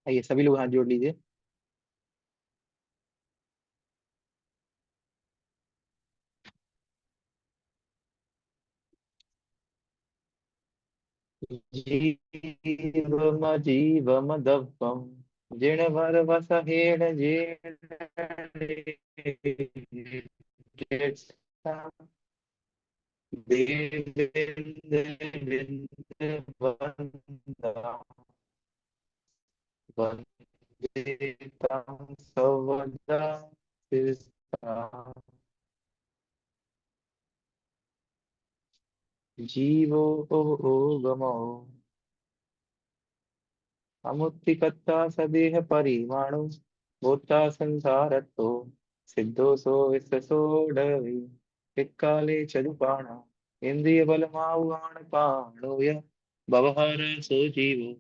आइए सभी लोग हाथ जोड़ लीजिए। जीवम जीवम दव्वम जिणवर वस हेण जेण देवेंद्र वंदना वंदे तं सवदा शिरसा। जीवो गमो अमुत्तिकर्ता सदेह परिमाणु भूता संसारतो सिद्धोसो विश्वसोडवी इक्काले चलुपाणा इंद्रिय बलमाउआण पाणुय भवहर सो जीवो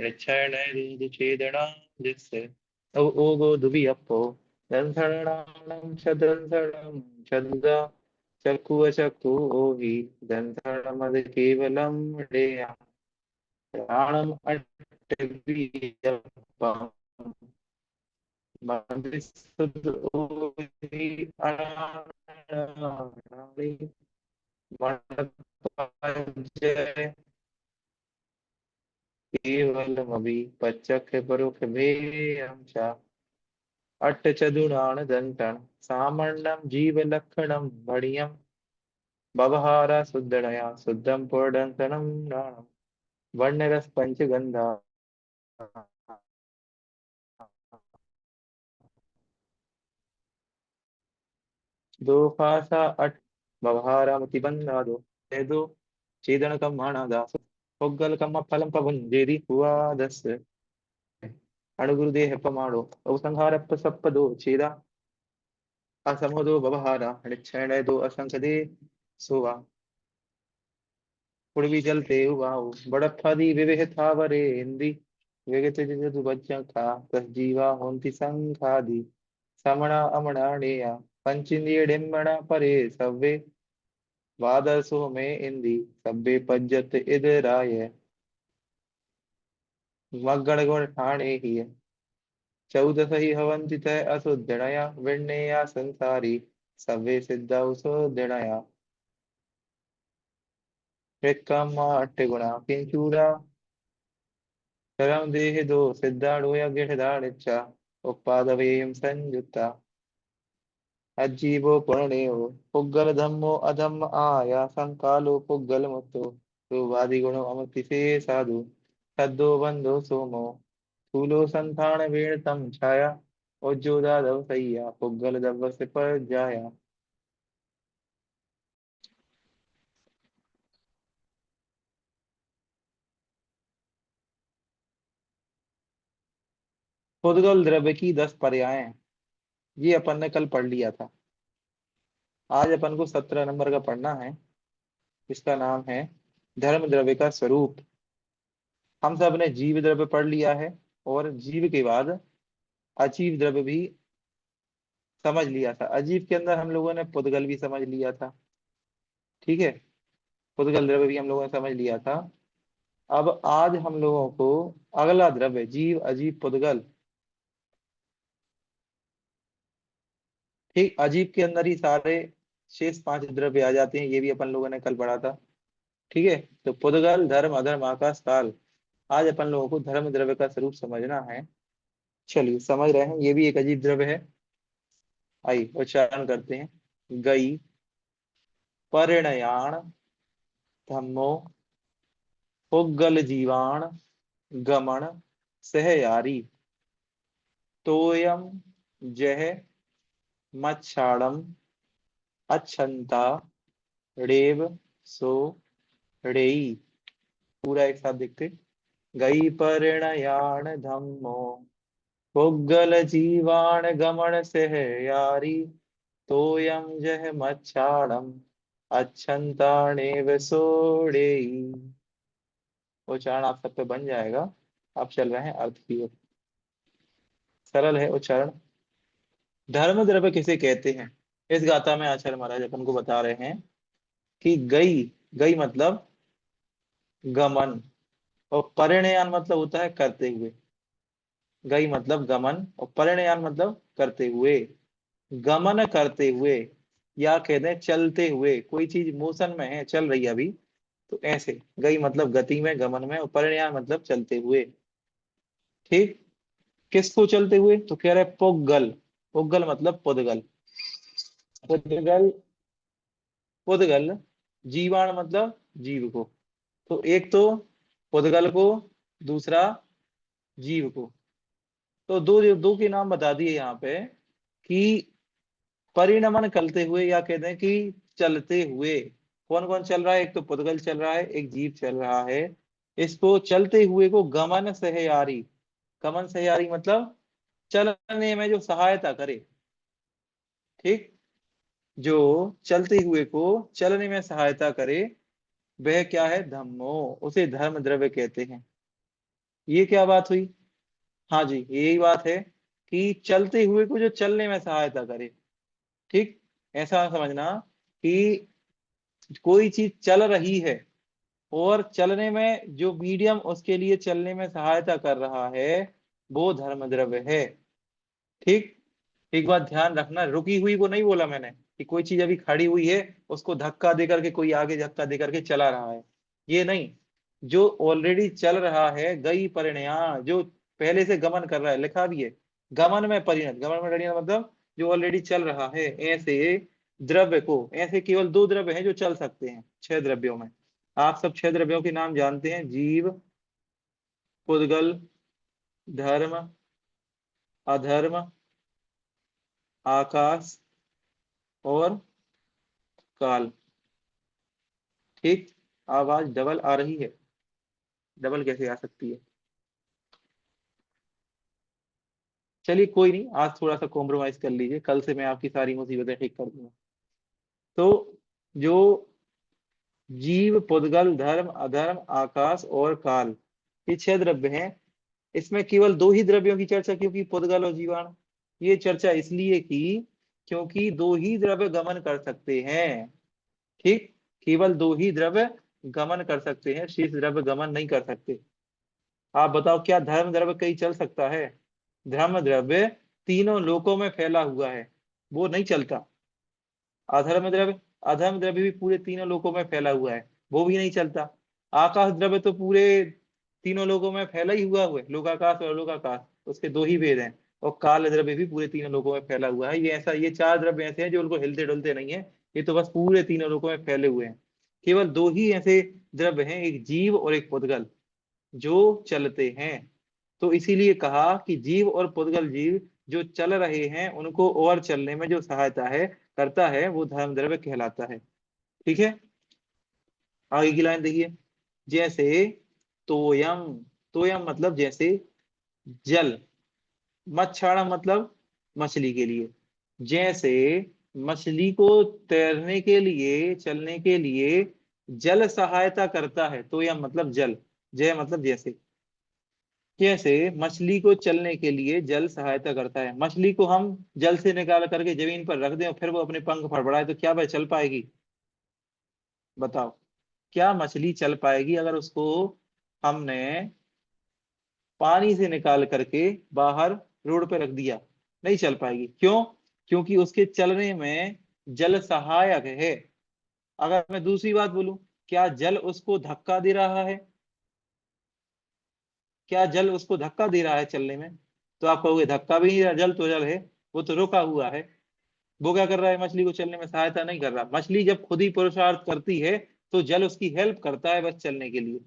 रक्षण रुदु छेदना जिससे ओगो दुबी अपो दंसणाणं छदंसणं छदा चक्कु चक्कु ओहि दंसणमद केवलम डेया प्राणम अटवीयपम मंदिस्तुति अनाणि मणपञ्जय केवलमभि पच्चख परुख भेयं च अट्टचदुराण दंतन सामण्णं जीवलक्षणं भणियं भवहारा शुद्धणया शुद्धं पुरडंसनं नाणं वर्णरस पंचगंधा दो फासा अट व्यवहारामति बंधादो दो छेदन कम माना दास పొగ్గల కమ్మ ఫలం పగుంజేరి హువాదస్ అణుగురుదేహ పమాడో ఉపసంహారప్ప సప్పదో ఛేద असमोदो व्यवहारा निक्षेण दो असंसदे सोवा पुड़वी जलते उवाऊ बड़प्पादी विवेह था वरे इंद्री वेगते जतु बच्चा खा तस जीवा होंति संखादी समणा अमणा नेया पंचिंदिय डिम्बणा परे सव्वे वादसो में इंदी सब्बे पज्जत इदराय मगणगुण ठाणे ही चौदस ही हवंति तय असुदृढ़या विण्णेया संसारी सव्वे सिद्धा उसुदृढ़या ऋक्कम्मा अट्टगुणा किंचूड़ा शरम देह दो सिद्धाड़ोया गिढ़दाड़िच्चा उपादवेयं संयुक्ता अज्जीवो पुण्यो पुग्गल धम्मो अधम्म आया संकालो पुग्गल मुक्तो रूपादि गुणो अमृति से साधु सद्दो बंधो सोमो स्थूलो संथान वीणतम छाया उज्जोदा दव सैया पुग्गल दव से पर जाया। पुद्गल द्रव्य की 10 पर्याय ये अपन ने कल पढ़ लिया था। आज अपन को 17 नंबर का पढ़ना है। इसका नाम है धर्म द्रव्य का स्वरूप। हम सब ने जीव द्रव्य पढ़ लिया है और जीव के बाद अजीव द्रव्य भी समझ लिया था। अजीव के अंदर हम लोगों ने पुद्गल भी समझ लिया था। ठीक है, पुद्गल द्रव्य भी हम लोगों ने समझ लिया था। अब आज हम लोगों को अगला द्रव्य जीव अजीव पुद्गल, ठीक, अजीब के अंदर ही सारे शेष 5 द्रव्य आ जाते हैं। ये भी अपन लोगों ने कल पढ़ा था। ठीक है, तो पुद्गल धर्म अधर्म आकाश काल, आज अपन लोगों को धर्म द्रव्य का स्वरूप समझना है। चलिए समझ रहे हैं, ये भी एक अजीब द्रव्य है। आइए उच्चारण करते हैं। गई परिणयाण धम्मो पुग्गल जीवाण गमन सहयारी तोयम जह मच्छाड़म अच्छंता रेव सो रेई। पूरा एक साथ देखते। गई परिणयाण धम्मो पुग्गल जीवाण गमन सह यारी तोयम जह मच्छाड़म अच्छंताणेव सोड़ेई। उच्चारण आप सब पे बन जाएगा। आप चल रहे हैं अर्थ की ओर। सरल है उच्चारण। धर्म द्रव्य किसे कहते हैं? इस गाथा में आचार्य महाराज अपन को बता रहे हैं कि गई, गई मतलब गमन, और परिणयान मतलब होता है करते हुए। गई मतलब गमन, और परिणयान मतलब करते हुए, गमन करते हुए, या कहते हैं चलते हुए। कोई चीज मोशन में है, चल रही है अभी, तो ऐसे। गई मतलब गति में, गमन में, और परिणयान मतलब चलते हुए। ठीक। किसको चलते हुए? तो कह रहे पुग्गल। पुग्गल मतलब पुद्गल। पुद्गल, पुद्गल, जीवाण मतलब जीव को। तो एक तो पुद्गल को, दूसरा जीव को। तो दो दो के नाम बता दिए यहाँ पे कि परिणमन करते हुए, या कहते हैं कि चलते हुए। कौन कौन चल रहा है? एक तो पुद्गल चल रहा है, एक जीव चल रहा है। इसको चलते हुए को गमन सहयारी। गमन सहयारी मतलब चलने में जो सहायता करे। ठीक। जो चलते हुए को चलने में सहायता करे, वह क्या है? धम्मो। उसे धर्म द्रव्य कहते हैं। ये क्या बात हुई? हाँ जी, यही बात है कि चलते हुए को जो चलने में सहायता करे। ठीक। ऐसा समझना कि कोई चीज चल रही है, और चलने में जो मीडियम उसके लिए चलने में सहायता कर रहा है, वो धर्म द्रव्य है। ठीक। एक बात ध्यान रखना, रुकी हुई को नहीं बोला मैंने कि कोई चीज अभी खड़ी हुई है, उसको धक्का दे करके कोई आगे धक्का दे करके चला रहा है, ये नहीं। जो ऑलरेडी चल रहा है, गई परिणया, जो पहले से गमन कर रहा है, लिखा भी है गमन में परिणत। गमन में परिणत मतलब जो ऑलरेडी चल रहा है, ऐसे द्रव्य को। ऐसे केवल दो द्रव्य हैं जो चल सकते हैं 6 द्रव्यों में। आप सब 6 द्रव्यों के नाम जानते हैं: जीव, पुद्गल, धर्म, अधर्म, आकाश और काल। ठीक। आवाज डबल आ रही है? डबल कैसे आ सकती है? चलिए कोई नहीं, आज थोड़ा सा कॉम्प्रोमाइज कर लीजिए, कल से मैं आपकी सारी मुसीबतें ठीक कर दूंगा। तो जो जीव, पुद्गल, धर्म, अधर्म, आकाश और काल, ये 6 द्रव्य हैं। इसमें केवल दो ही द्रव्यों की चर्चा, क्योंकि पुद्गल और जीवाणु। ये चर्चा इसलिए की क्योंकि दो ही द्रव्य गमन कर सकते हैं। ठीक। केवल दो ही द्रव्य गमन कर सकते हैं, शेष द्रव्य गमन नहीं कर सकते। आप बताओ, क्या धर्म द्रव्य कहीं चल सकता है? धर्म द्रव्य तीनों लोकों में फैला हुआ है, वो नहीं चलता। अधर्म द्रव्य, अधर्म द्रव्य भी पूरे तीनों लोकों में फैला हुआ है, वो भी नहीं चलता। आकाश द्रव्य तो पूरे तीनों लोकों में फैला ही हुआ है, लोकाकाश और अलोकाकाश, उसके दो ही भेद हैं। और काल द्रव्य भी पूरे तीनों लोकों में फैला हुआ है। ये ऐसा, ये 4 द्रव्य ऐसे हैं जो उनको हिलते डुलते नहीं है, ये तो बस पूरे तीनों लोकों में फैले हुए हैं। केवल दो ही ऐसे द्रव्य हैं, एक जीव और एक पुद्गल, जो चलते हैं। तो इसीलिए कहा कि जीव और पुद्गल जीव जो चल रहे हैं, उनको और चलने में जो सहायता है करता है, वो धर्म द्रव्य कहलाता है। ठीक है। आगे की लाइन देखिए। जैसे तोयम, तोयम मतलब जैसे जल, मच्छाड़ा मतलब मछली के लिए। जैसे मछली को तैरने के लिए, चलने के लिए जल सहायता करता है, तोयम मतलब जल, जय मतलब जैसे। कैसे मछली को चलने के लिए जल सहायता करता है। मछली को हम जल से निकाल करके जमीन पर रख दें और फिर वो अपने पंख फड़फड़ाए, तो क्या वह चल पाएगी? बताओ, क्या मछली चल पाएगी अगर उसको हमने पानी से निकाल करके बाहर रोड पे रख दिया? नहीं चल पाएगी। क्यों? क्योंकि उसके चलने में जल सहायक है। अगर मैं दूसरी बात बोलूं, क्या जल उसको धक्का दे रहा है? क्या जल उसको धक्का दे रहा है चलने में? तो आप कहोगे धक्का भी नहीं रहा, जल तो जल है, वो तो रुका हुआ है। वो क्या कर रहा है? मछली को चलने में सहायता नहीं कर रहा। मछली जब खुद ही पुरुषार्थ करती है, तो जल उसकी हेल्प करता है बस चलने के लिए।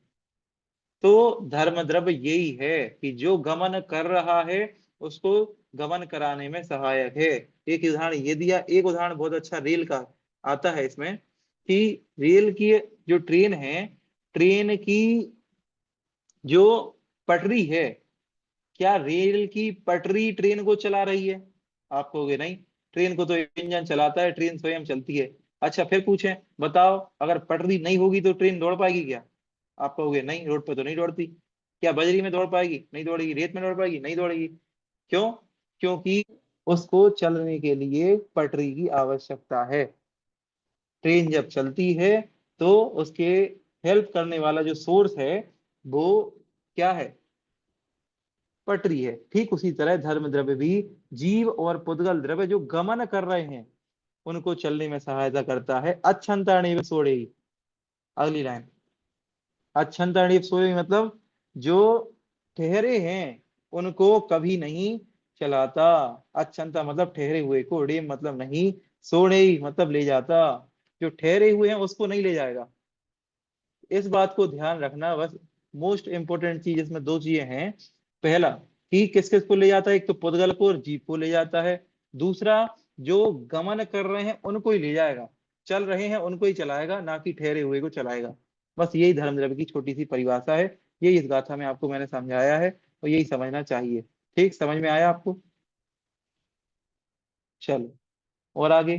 तो धर्म द्रव्य यही है कि जो गमन कर रहा है, उसको गमन कराने में सहायक है। एक उदाहरण ये दिया, एक उदाहरण बहुत अच्छा रेल का आता है इसमें, कि रेल की, जो ट्रेन है, ट्रेन की जो पटरी है, क्या रेल की पटरी ट्रेन को चला रही है? आप कहोगे नहीं, ट्रेन को तो इंजन चलाता है, ट्रेन स्वयं चलती है। अच्छा, फिर पूछें, बताओ अगर पटरी नहीं होगी तो ट्रेन दौड़ पाएगी क्या? आप कहोगे नहीं, रोड पे तो नहीं दौड़ती। क्या बजरी में दौड़ पाएगी? नहीं दौड़ेगी। रेत में दौड़ पाएगी? नहीं दौड़ेगी। क्यों? क्योंकि उसको चलने के लिए पटरी की आवश्यकता है। ट्रेन जब चलती है, तो उसके हेल्प करने वाला जो सोर्स है, वो क्या है? पटरी है। ठीक उसी तरह धर्म द्रव्य भी जीव और पुद्गल द्रव्य जो गमन कर रहे हैं उनको चलने में सहायता करता है। अच्छंतरणीव सोड़े। अगली लाइन, अच्छंतरणीव सोड़े मतलब जो ठहरे हैं उनको कभी नहीं चलाता। अच्छंता मतलब ठहरे हुए को, रे मतलब नहीं, सोड़े मतलब ले जाता, जो ठहरे हुए हैं उसको नहीं ले जाएगा। इस बात को ध्यान रखना बस। मोस्ट इंपोर्टेंट चीज इसमें दो चीजें हैं। पहला कि किस किस को ले जाता है, एक तो पुद्गल को और जीव को ले जाता है। दूसरा जो गमन कर रहे हैं उनको ही ले जाएगा, चल रहे हैं उनको ही चलाएगा, ना कि ठहरे हुए को चलाएगा। बस यही धर्म द्रव्य की छोटी सी परिभाषा है। यही इस गाथा में आपको मैंने समझाया है और यही समझना चाहिए। ठीक, समझ में आया आपको? चलो और आगे।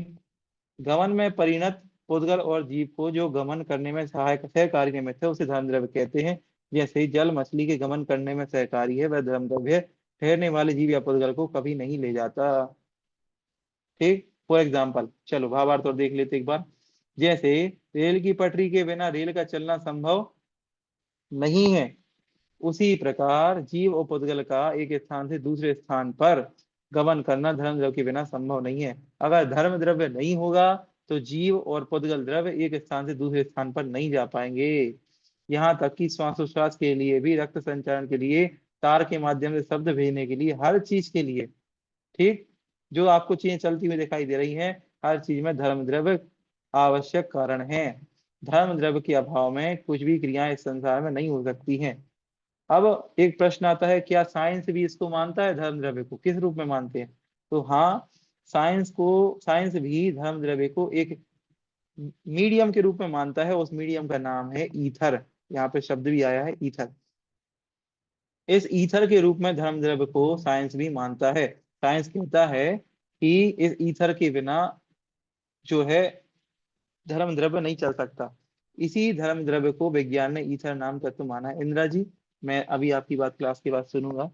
गमन में परिणत पुद्गल और जीव को जो गमन करने में सहायक सहकारी निमित्त है उसे धर्म द्रव्य कहते हैं। जैसे ही जल मछली के गमन करने में सहकारी है वह धर्म द्रव्य है। ठहरने वाले जीव या पुद्गल को कभी नहीं ले जाता। ठीक, फॉर एग्जाम्पल चलो भावार्थ और देख लेते एक बार। जैसे रेल की पटरी के बिना रेल का चलना संभव नहीं है, उसी प्रकार जीव और पुद्गल का एक स्थान से दूसरे स्थान पर गमन करना धर्म द्रव्य के बिना संभव नहीं है। अगर धर्म द्रव्य नहीं होगा तो जीव और पुद्गल द्रव्य एक स्थान से दूसरे स्थान पर नहीं जा पाएंगे। यहाँ तक कि श्वासोच्छ्वास के लिए भी, रक्त संचारण के लिए, तार के माध्यम से शब्द भेजने के लिए, हर चीज के लिए, ठीक, जो आपको चीजें चलती हुई दिखाई दे रही हैं, हर चीज में धर्म द्रव्य आवश्यक कारण है। धर्म द्रव्य के अभाव में कुछ भी क्रियाएं इस संसार में नहीं हो सकती हैं। अब एक प्रश्न आता है, क्या साइंस भी इसको मानता है? धर्म द्रव्य को किस रूप में मानते हैं? तो हाँ, साइंस भी धर्म द्रव्य को एक मीडियम के रूप में मानता है। उस मीडियम का नाम है ईथर। यहाँ पे शब्द भी आया है ईथर। इस ईथर के रूप में धर्म द्रव्य को साइंस भी मानता है। साइंस कहता है कि इस ईथर के बिना जो है धर्म द्रव्य नहीं चल सकता। इसी धर्म द्रव्य को विज्ञान ने ईथर नाम तत्व माना है। इंदिरा जी, मैं अभी आपकी बात क्लास के बाद सुनूंगा।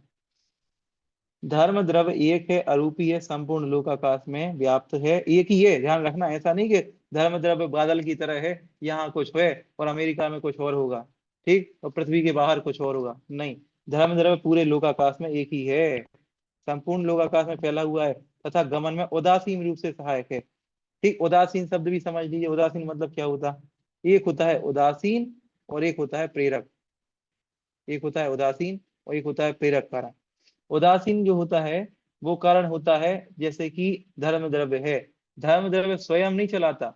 धर्म द्रव्य एक है, अरूपी है, संपूर्ण लोकाकाश में व्याप्त है। एक ही है, ध्यान रखना। ऐसा नहीं कि धर्म द्रव्य बादल की तरह है, यहाँ कुछ है और अमेरिका में कुछ और होगा, ठीक, और पृथ्वी के बाहर कुछ और होगा। नहीं, धर्म द्रव्य पूरे लोकाकाश में एक ही है, संपूर्ण लोकाकाश में फैला हुआ है तथा गमन में उदासीन रूप से सहायक है। ठीक, उदासीन शब्द भी समझ लीजिए। उदासीन मतलब क्या होता है? एक होता है उदासीन और एक होता है प्रेरक। एक होता है उदासीन और एक होता है प्रेरक कारण। उदासीन जो होता है वो कारण होता है, जैसे कि धर्म द्रव्य है। धर्म द्रव्य स्वयं नहीं चलाता।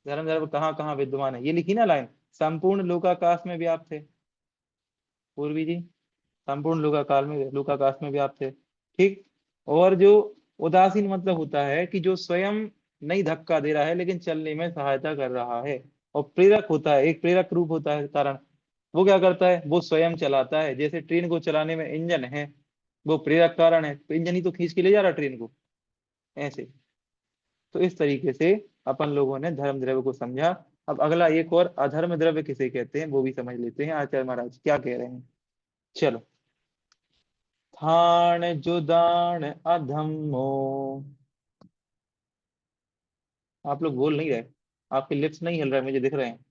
धर्म द्रव्य कहाँ कहाँ विद्यमान है, ये लिखी ना लाइन, संपूर्ण लोकाकाश में व्याप्त है। पूर्वी जी, संपूर्ण लोकाकाश में व्याप्त है। ठीक, और जो उदासीन मतलब होता है कि जो स्वयं नहीं धक्का दे रहा है लेकिन चलने में सहायता कर रहा है। और प्रेरक होता है, एक प्रेरक रूप होता है कारण। वो क्या करता है? वो स्वयं चलाता है। जैसे ट्रेन को चलाने में इंजन है, वो प्रेरक कारण है, तो इंजन ही तो खींच के ले जा रहा ट्रेन को, ऐसे। तो इस तरीके से अपन लोगों ने धर्म द्रव्य को समझा। अब अगला एक और, अधर्म द्रव्य किसे कहते हैं वो भी समझ लेते हैं। आचार्य महाराज क्या कह रहे हैं, चलो। थान जुदान अधम्मो। आप लोग बोल नहीं रहे, आपके लिप्स नहीं हिल रहे, मुझे दिख रहे हैं।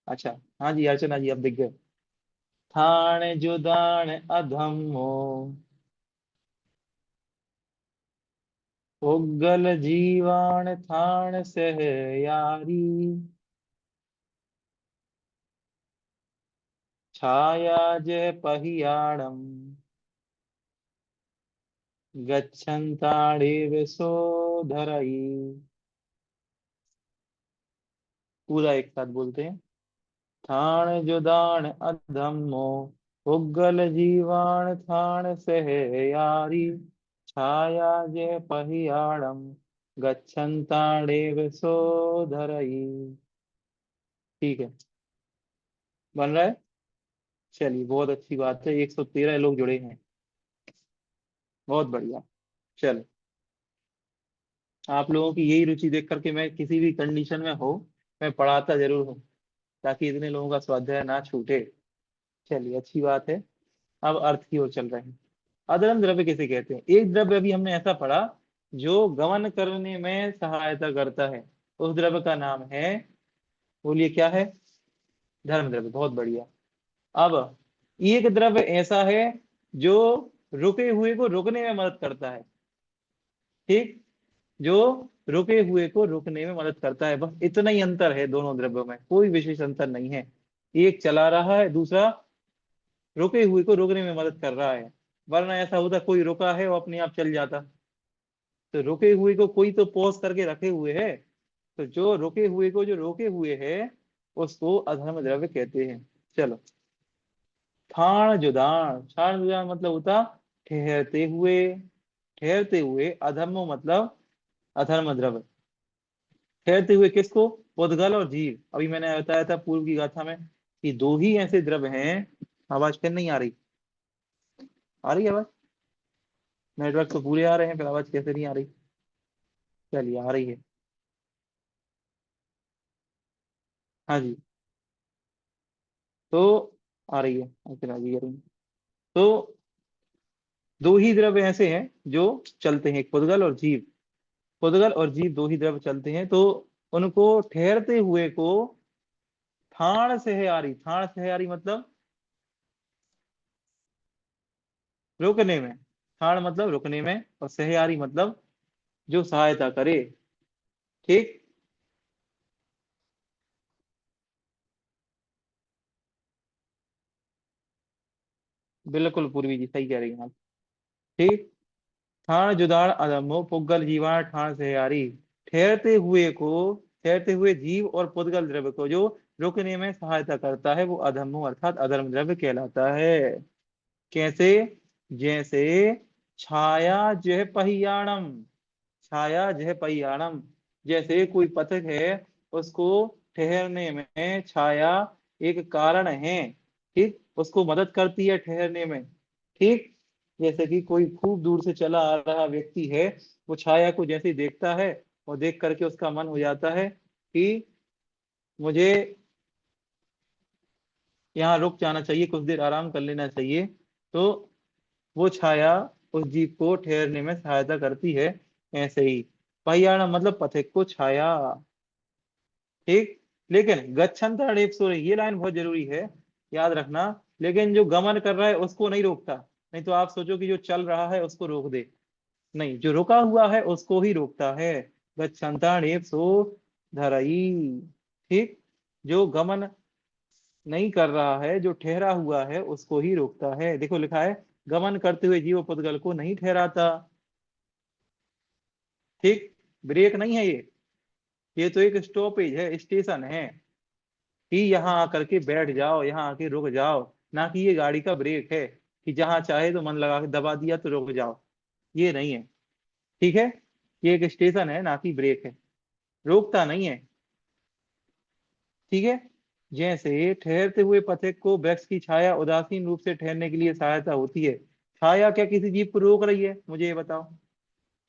अच्छा, हाँ जी अर्चना जी, अब दिख गए। थान जुदान अधम्मो, उग्गल जीवान थान सह यारी, छाया जय पहियाणम, गच्छन्ताड़ेव सोधरई। पूरा एक साथ बोलते हैं। थान जुदान अधम्मो, उग्गल जीवान थान सह यारी, छाया जय पहियाणम, गच्छन्ताड़ेव सोधरई। ठीक है, बन रहा है। चलिए बहुत अच्छी बात है, 113 लोग जुड़े हैं, बहुत बढ़िया। चलो, आप लोगों की यही रुचि देख करके मैं किसी भी कंडीशन में हो, मैं पढ़ाता जरूर हूँ, ताकि इतने लोगों का स्वाध्याय ना छूटे। चलिए अच्छी बात है। अब अर्थ की ओर चल रहे हैं। अधर्म द्रव्य किसे कहते हैं? एक द्रव्य अभी हमने ऐसा पढ़ा जो गमन करने में सहायता करता है, उस द्रव्य का नाम है, बोलिए क्या है? धर्म द्रव्य। बहुत बढ़िया। अब एक द्रव्य ऐसा है जो रुके हुए को रुकने में मदद करता है। ठीक, जो रुके हुए को रुकने में मदद करता है, बस इतना ही अंतर है दोनों द्रव्यों में, कोई विशेष अंतर नहीं है। एक चला रहा है, दूसरा रुके हुए को रोकने में मदद कर रहा है। वरना ऐसा होता कोई रुका है वो अपने आप चल जाता। तो रुके हुए को कोई तो पॉज करके रखे हुए है। तो जो रुके हुए को जो रोके हुए है उसको अधर्म द्रव्य कहते हैं। चलो, क्षाण जुदान, क्षाण जुदान मतलब होता ठहरते हुए। ठहरते हुए, अधर्म मतलब अधर्म द्रव्य। ठहरते हुए किसको? पुद्गल और जीव। अभी मैंने बताया था पूर्व की गाथा में कि दो ही ऐसे द्रव्य हैं। आवाज फिर नहीं आ रही? आ रही है आवाज? नेटवर्क तो पूरे आ रहे हैं, फिर आवाज कैसे नहीं आ रही? चलिए, आ रही है। हाँ जी। तो आ रही है, फिर आ रही है। तो दो ही द्रव्य ऐसे हैं जो चलते हैं, एक पुद्गल और जीव। पुद्गल और जीव दो ही द्रव्य चलते हैं, तो उनको ठहरते हुए को ठाण से आ रही। ठाण से आ रही मतलब रुकने में। ठाण मतलब रुकने में, और सहयारी मतलब जो सहायता करे। ठीक। बिल्कुल पूर्वी जी, सही कह रही हैं आप। ठीक। ठाण जुदाड़ अधमो पुद्गल जीवाण ठाण से यारी। ठहरते हुए को, ठहरते हुए जीव और पुद्गल द्रव्य को जो रुकने में सहायता करता है वो अधर्मो अर्थात अधर्म द्रव्य कहलाता है। कैसे? जैसे छाया जह पहियाणम। छाया जह पहियाणम, जैसे कोई पथिक है, उसको ठहरने में छाया एक कारण है। ठीक, उसको मदद करती है ठहरने में। ठीक। जैसे कि कोई खूब दूर से चला आ रहा व्यक्ति है, वो छाया को जैसे ही देखता है और देख करके उसका मन हो जाता है कि मुझे यहाँ रुक जाना चाहिए, कुछ देर आराम कर लेना चाहिए। तो वो छाया उस जीव को ठहरने में सहायता करती है। ऐसे ही पहियाना मतलब पथिक को छाया। ठीक। लेकिन गच्छन्तर सॉरी, ये लाइन बहुत जरूरी है, याद रखना। लेकिन जो गमन कर रहा है उसको नहीं रोकता। नहीं तो आप सोचो कि जो चल रहा है उसको रोक दे। नहीं, जो रुका हुआ है उसको ही रोकता है। गच्छन्तर सो धरई। ठीक। जो गमन नहीं कर रहा है, जो ठहरा हुआ है उसको ही रोकता है। देखो लिखा है, गमन करते हुए जीव पुद्गल को नहीं ठहराता। ठीक। ब्रेक नहीं है ये तो एक स्टॉपेज है, स्टेशन है कि यहाँ आकर के बैठ जाओ, यहाँ आके रुक जाओ। ना कि ये गाड़ी का ब्रेक है कि जहां चाहे तो मन लगा के दबा दिया तो रुक जाओ। ये नहीं है। ठीक है। ये एक स्टेशन है, ना कि ब्रेक है। रोकता नहीं है। ठीक है। जैसे ठहरते हुए पथिक को वृक्ष की छाया उदासीन रूप से ठहरने के लिए सहायता होती है। छाया क्या किसी जीव को रोक रही है? मुझे ये बताओ।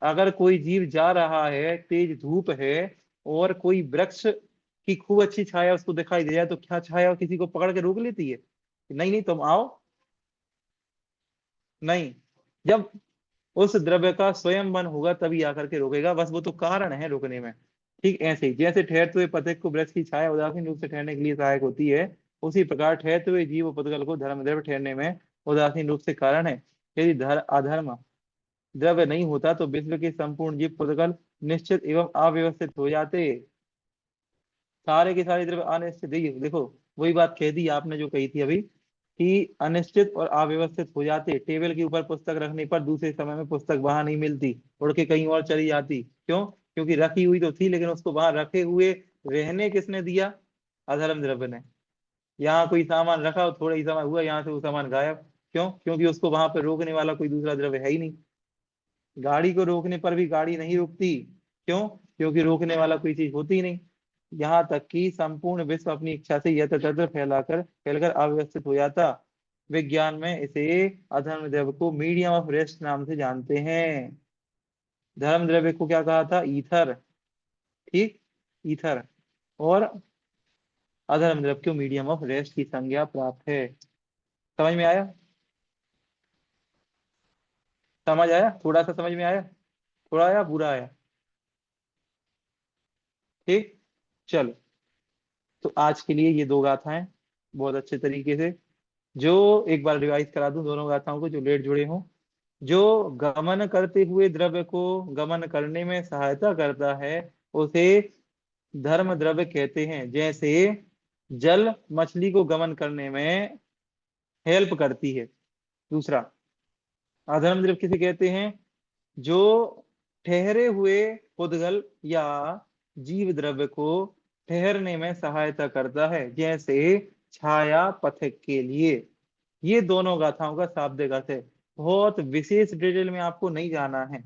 अगर कोई जीव जा रहा है, तेज धूप है, और कोई वृक्ष की खूब अच्छी छाया उसको दिखाई दे जाए, तो क्या छाया किसी को पकड़ के रोक लेती है? नहीं नहीं, तुम आओ। नहीं। जब उस द्रव्य का स्वयं मन होगा तभी आकर के रोकेगा, बस वो तो कारण है रुकने में। ठीक ऐसे ही जैसे ठहरते हुए पथिक को वृक्ष की छाया उदासीन रूप से ठहरने के लिए सहायक होती है, उसी प्रकार ठहरते हुए जीव पदगल को धर्म द्रव्य ठहरने में उदासीन रूप से कारण है। यदि अधर्म द्रव्य नहीं होता तो विश्व के संपूर्ण जीव पदगल निश्चित एवं अव्यवस्थित हो जाते। सारे के सारे द्रव्य अनिश्चित, देखो वही बात कह दी आपने जो कही थी अभी, कि अनिश्चित और अव्यवस्थित हो जाते। टेबल के ऊपर पुस्तक रखने पर दूसरे समय में पुस्तक वहां नहीं मिलती, उड़ के कहीं और चली जाती। क्यों? क्योंकि रखी हुई तो थी, लेकिन उसको वहां रखे हुए रहने किसने दिया? अधर्म द्रव्य ने। यहाँ कोई सामान रखा और थोड़ा ही समय हुआ यहाँ से वो सामान गायब। क्यों? क्योंकि उसको वहां पर रोकने वाला कोई दूसरा द्रव्य है ही नहीं। गाड़ी को रोकने पर भी गाड़ी नहीं रुकती। क्यों? क्योंकि रोकने वाला कोई चीज होती ही नहीं। यहाँ तक कि संपूर्ण विश्व अपनी इच्छा से यत्र तत्र फैलाकर फैलकर अव्यवस्थित हो जाता। विज्ञान में इसे अधर्म द्रव्य को मीडियम ऑफ रेस्ट नाम से जानते हैं। धर्म द्रव्य को क्या कहा था? ईथर। ठीक। ईथर। और अधर्म द्रव्य को मीडियम ऑफ रेस्ट की संज्ञा प्राप्त है। समझ में आया? समझ आया? थोड़ा सा समझ में आया? थोड़ा आया, बुरा आया? ठीक। चलो, तो आज के लिए ये दो गाथाएं बहुत अच्छे तरीके से जो, एक बार रिवाइज करा दूं दोनों गाथाओं को जो लेट जुड़े हों। जो गमन करते हुए द्रव्य को गमन करने में सहायता करता है उसे धर्म द्रव्य कहते हैं। जैसे जल मछली को गमन करने में हेल्प करती है। दूसरा, अधर्म द्रव्य किसे कहते हैं? जो ठहरे हुए उद्गल या जीव द्रव्य को ठहरने में सहायता करता है, जैसे छाया पथिक के लिए। ये दोनों गाथाओं का शाब्दिक अर्थ है। बहुत विशेष डिटेल में आपको नहीं जाना है,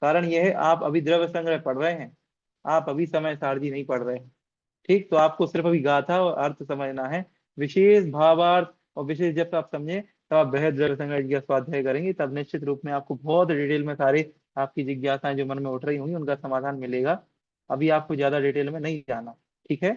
कारण यह है आप अभी द्रव्य संग्रह पढ़ रहे हैं, आप अभी समय सारणी नहीं पढ़ रहे हैं। ठीक, तो आपको सिर्फ अभी गाथा और अर्थ समझना है। विशेष भावार्थ और विशेष जब आप समझे तब आप बृहद जल संग्रह जी का स्वाध्याय करेंगे, तब निश्चित रूप में आपको बहुत डिटेल में सारे आपकी जिज्ञासाएं जो मन में उठ रही होंगी उनका समाधान मिलेगा। अभी आपको ज्यादा डिटेल में नहीं जाना। ठीक है।